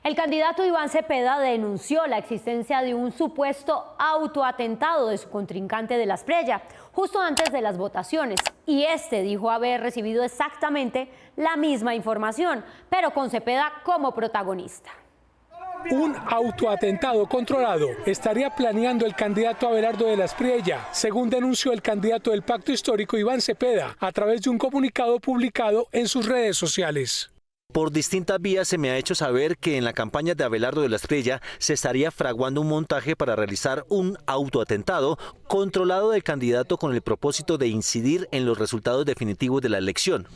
El candidato Iván Cepeda denunció la existencia de un supuesto autoatentado de su contrincante de la Espriella, justo antes de las votaciones. Y este dijo haber recibido exactamente la misma información, pero con Cepeda como protagonista. Un autoatentado controlado estaría planeando el candidato Abelardo de la Espriella, según denunció el candidato del Pacto Histórico Iván Cepeda, a través de un comunicado publicado en sus redes sociales. Por distintas vías se me ha hecho saber que en la campaña de Abelardo de la Espriella se estaría fraguando un montaje para realizar un autoatentado controlado del candidato con el propósito de incidir en los resultados definitivos de la elección.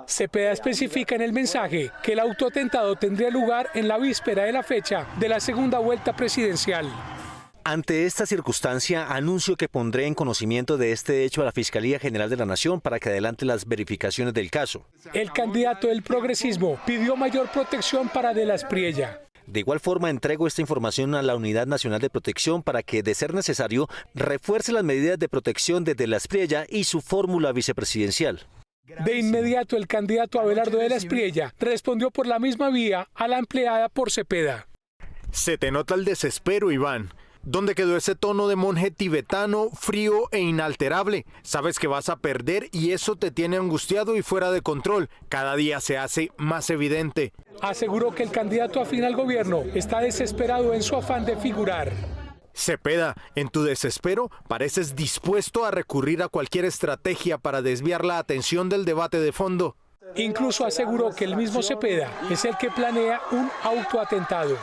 Cepeda especifica en el mensaje que el autoatentado tendría lugar en la víspera de la fecha de la segunda vuelta presidencial. Ante esta circunstancia, anuncio que pondré en conocimiento de este hecho a la Fiscalía General de la Nación para que adelante las verificaciones del caso. El candidato del progresismo pidió mayor protección para de la Espriella. De igual forma, entrego esta información a la Unidad Nacional de Protección para que, de ser necesario, refuerce las medidas de protección de la Espriella y su fórmula vicepresidencial. De inmediato, el candidato Abelardo de la Espriella respondió por la misma vía a la empleada por Cepeda. Se te nota el desespero, Iván. ¿Dónde quedó ese tono de monje tibetano, frío e inalterable? Sabes que vas a perder y eso te tiene angustiado y fuera de control. Cada día se hace más evidente. Aseguró que el candidato afín al gobierno está desesperado en su afán de figurar. Cepeda, en tu desespero pareces dispuesto a recurrir a cualquier estrategia para desviar la atención del debate de fondo. Incluso aseguró que el mismo Cepeda es el que planea un autoatentado.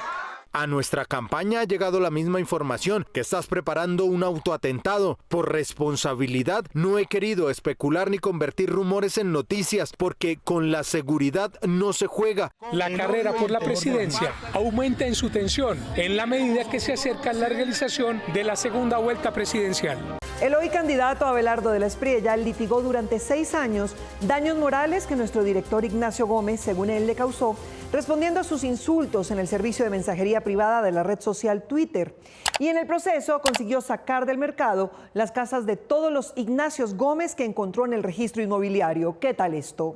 A nuestra campaña ha llegado la misma información, que estás preparando un autoatentado. Por responsabilidad no he querido especular ni convertir rumores en noticias, porque con la seguridad no se juega. La carrera por la presidencia aumenta en su tensión en la medida que se acerca la realización de la segunda vuelta presidencial. El hoy candidato Abelardo de la Espriella litigó durante 6 años daños morales que nuestro director Ignacio Gómez, según él, le causó, respondiendo a sus insultos en el servicio de mensajería privada de la red social Twitter. Y en el proceso consiguió sacar del mercado las casas de todos los Ignacios Gómez que encontró en el registro inmobiliario. ¿Qué tal esto?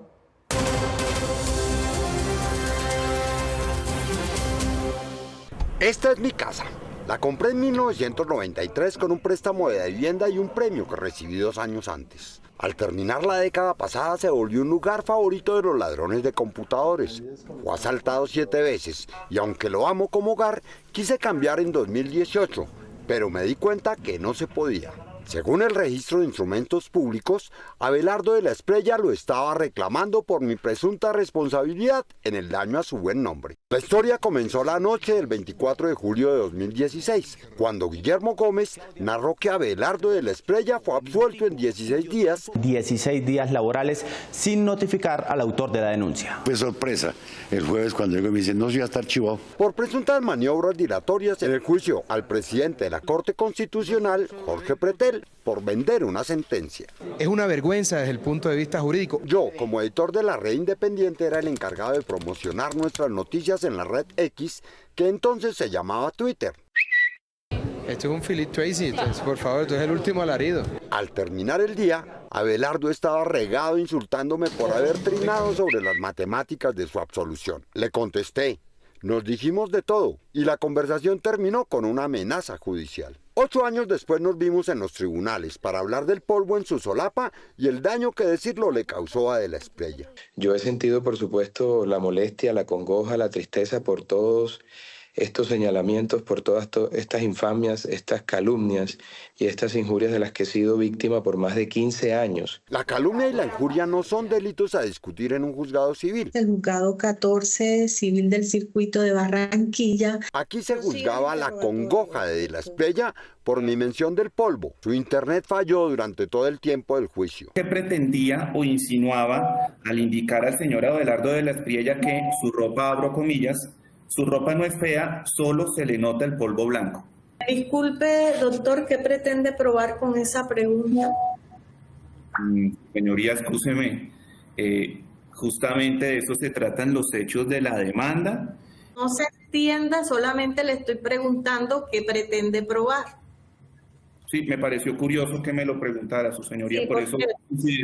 Esta es mi casa. La compré en 1993 con un préstamo de vivienda y un premio que recibí 2 años antes. Al terminar la década pasada se volvió un lugar favorito de los ladrones de computadores. Fue asaltado 7 veces y aunque lo amo como hogar, quise cambiar en 2018, pero me di cuenta que no se podía. Según el registro de instrumentos públicos, Abelardo de la Espriella lo estaba reclamando por mi presunta responsabilidad en el daño a su buen nombre. La historia comenzó la noche del 24 de julio de 2016, cuando Guillermo Gómez narró que Abelardo de la Espriella fue absuelto en 16 días. 16 días laborales sin notificar al autor de la denuncia. Fue sorpresa el jueves cuando llegó y me dice, no, si va a estar archivado. Por presuntas maniobras dilatorias en el juicio al presidente de la Corte Constitucional, Jorge Pretel, por vender una sentencia. Es una vergüenza desde el punto de vista jurídico. Yo, como editor de la red independiente, era el encargado de promocionar nuestras noticias en la red X, que entonces se llamaba Twitter. Esto es un Philip Tracy, entonces, por favor, esto es el último alarido. Al terminar el día, Abelardo estaba regado insultándome por haber trinado sobre las matemáticas de su absolución. Le contesté, nos dijimos de todo, y la conversación terminó con una amenaza judicial. 8 años después nos vimos en los tribunales para hablar del polvo en su solapa y el daño que decirlo le causó a de la Espriella. Yo he sentido, por supuesto, la molestia, la congoja, la tristeza por todos estos señalamientos, por todas estas infamias, estas calumnias y estas injurias de las que he sido víctima por más de 15 años. La calumnia y la injuria no son delitos a discutir en un juzgado civil. El juzgado 14 civil del circuito de Barranquilla. Aquí se juzgaba la congoja de la Espriella por mi mención del polvo. Su internet falló durante todo el tiempo del juicio. ¿Qué pretendía o insinuaba al indicar al señor Abelardo de la Espriella que su ropa, abro comillas, su ropa no es fea, solo se le nota el polvo blanco? Disculpe, doctor, ¿qué pretende probar con esa pregunta? Señoría, excúseme, justamente de eso se tratan los hechos de la demanda. No se extienda, solamente le estoy preguntando qué pretende probar. Sí, me pareció curioso que me lo preguntara su señoría, por eso...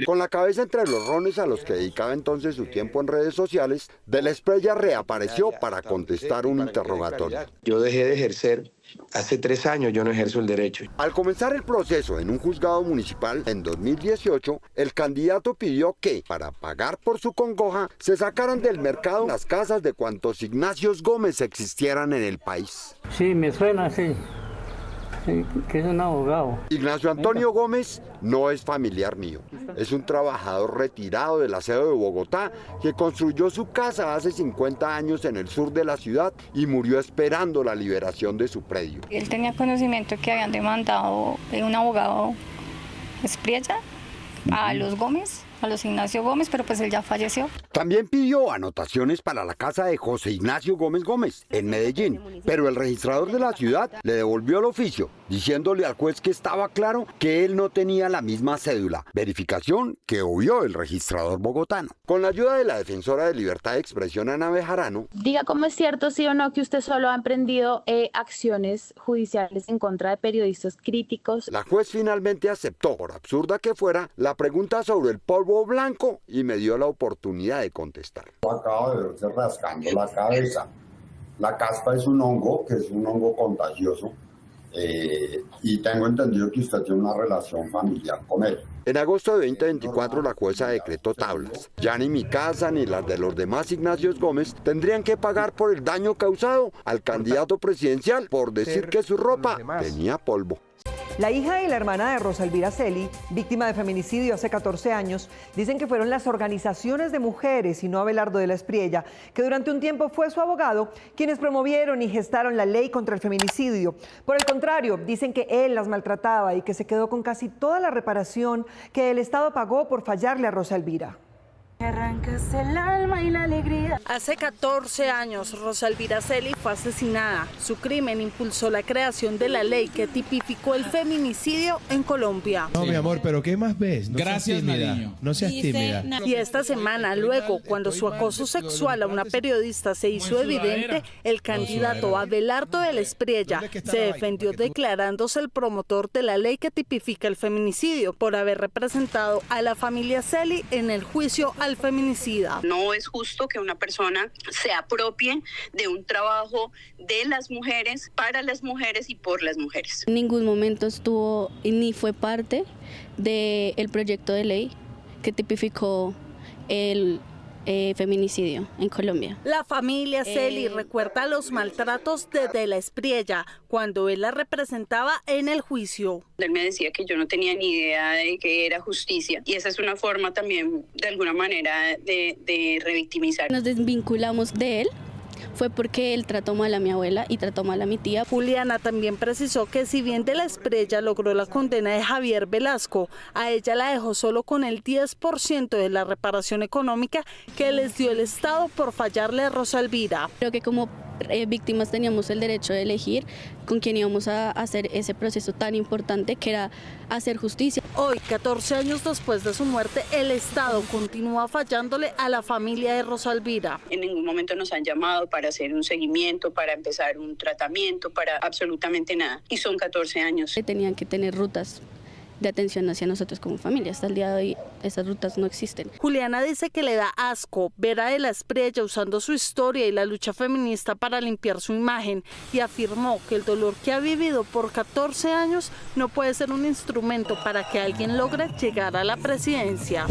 Con la cabeza entre los rones a los que dedicaba entonces su tiempo en redes sociales, De la Espriella reapareció para contestar un interrogatorio. Yo dejé de ejercer. Hace 3 años yo no ejerzo el derecho. Al comenzar el proceso en un juzgado municipal en 2018, el candidato pidió que, para pagar por su congoja, se sacaran del mercado las casas de cuantos Ignacios Gómez existieran en el país. Sí, me suena así. Sí, que es un abogado. Ignacio Antonio Gómez no es familiar mío. Es un trabajador retirado del aseo de Bogotá que construyó su casa hace 50 años en el sur de la ciudad y murió esperando la liberación de su predio. Él tenía conocimiento que habían demandado un abogado Espriella a los Gómez, a los Ignacio Gómez, pero pues él ya falleció. También pidió anotaciones para la casa de José Ignacio Gómez Gómez, en Medellín, pero el registrador de la ciudad le devolvió el oficio, diciéndole al juez que estaba claro que él no tenía la misma cédula, verificación que obvió el registrador bogotano. Con la ayuda de la defensora de libertad de expresión, Ana Bejarano, diga cómo es cierto, sí o no, que usted solo ha emprendido acciones judiciales en contra de periodistas críticos. La juez finalmente aceptó, por absurda que fuera, la pregunta sobre el polvo blanco y me dio la oportunidad de contestar. Acabo de verse rascando la cabeza. La caspa es un hongo, que es un hongo contagioso, y tengo entendido que usted tiene una relación familiar con él. En agosto de 2024 la jueza decretó tablas. Ya ni mi casa ni las de los demás Ignacios Gómez tendrían que pagar por el daño causado al candidato presidencial por decir que su ropa tenía polvo. La hija y la hermana de Rosa Elvira Celi, víctima de feminicidio hace 14 años, dicen que fueron las organizaciones de mujeres y no Abelardo de la Espriella, que durante un tiempo fue su abogado, quienes promovieron y gestaron la ley contra el feminicidio. Por el contrario, dicen que él las maltrataba y que se quedó con casi toda la reparación que el Estado pagó por fallarle a Rosa Elvira. Arrancas el alma y la alegría. Hace 14 años, Rosa Elvira Celi fue asesinada. Su crimen impulsó la creación de la ley que tipificó el feminicidio en Colombia. No, mi amor, pero ¿qué más ves? No Gracias, seas tímida. Nariño. No seas tímida. Y esta semana, luego, cuando su acoso sexual a una periodista se hizo evidente, el candidato Abelardo de la Espriella se defendió declarándose el promotor de la ley que tipifica el feminicidio por haber representado a la familia Celi en el juicio al feminicida. No es justo que una persona se apropie de un trabajo de las mujeres, para las mujeres y por las mujeres. En ningún momento estuvo ni fue parte del proyecto de ley que tipificó el feminicidio en Colombia. La familia Celi recuerda los maltratos de la Espriella cuando él la representaba en el juicio. Él me decía que yo no tenía ni idea de que era justicia y esa es una forma también de alguna manera de revictimizar. Nos desvinculamos de él. Fue porque él trató mal a mi abuela y trató mal a mi tía. Juliana también precisó que si bien de la Espriella logró la condena de Javier Velasco, a ella la dejó solo con el 10% de la reparación económica que les dio el Estado por fallarle a Rosa Elvira. Creo que como víctimas teníamos el derecho de elegir con quién íbamos a hacer ese proceso tan importante que era hacer justicia. Hoy, 14 años después de su muerte, el Estado continúa fallándole a la familia de Rosa Elvira. En ningún momento nos han llamado para hacer un seguimiento, para empezar un tratamiento, para absolutamente nada. Y son 14 años. Tenían que tener rutas de atención hacia nosotros como familia. Hasta el día de hoy esas rutas no existen. Juliana dice que le da asco ver a De la Espriella usando su historia y la lucha feminista para limpiar su imagen y afirmó que el dolor que ha vivido por 14 años no puede ser un instrumento para que alguien logre llegar a la presidencia.